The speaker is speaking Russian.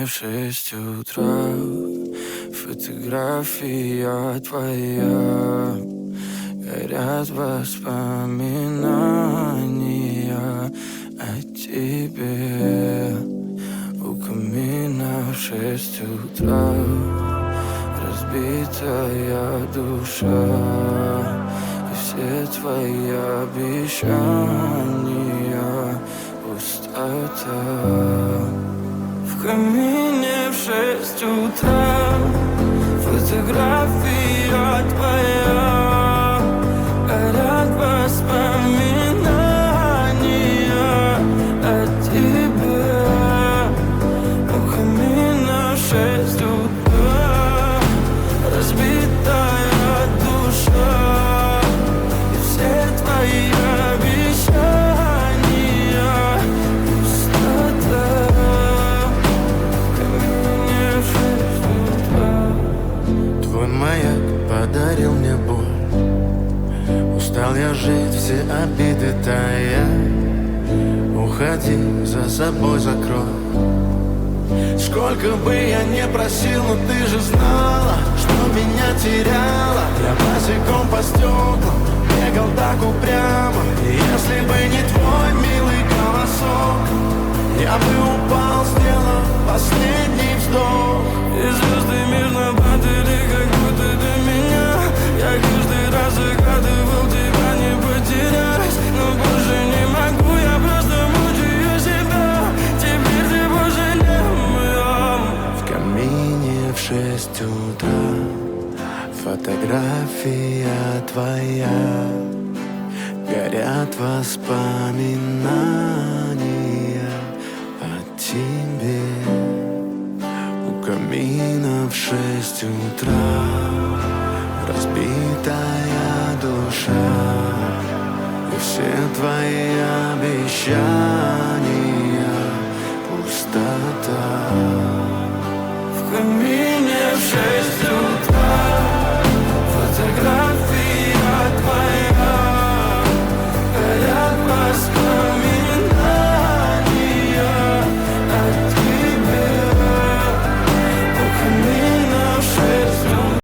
камине в 6 утра. Фотография твоя, горят воспоминания о тебе. У камина в 6 утра разбитая душа, и все твои обещания пустота. В камине в 6 утра фотография твоя, горят воспоминания о тебе. У камина в 6 утра разбитая душа, и все твои обещания пустота. В камине в 6 утра. Твой маяк подарил мне боль. Устал я жить, все обиды тая. Уходи, за собой закрой. Сколько бы я не просил, но ты же знала, что меня теряла. Я босиком по стеклам бегал так упрямо. И если бы не твой милый голосок, я бы упал, сделав последний вздох. И звезды мирно падали, как будто до меня. Я каждый раз загадывал тебя не потерять, но больше не могу, я просто мучаю себя. Теперь ты пожалел моем. В камине в 6 утра фотография твоя, горят воспоминания о тебе. У камина в 6 утра разбитая душа, и все твои обещания пустота. В камине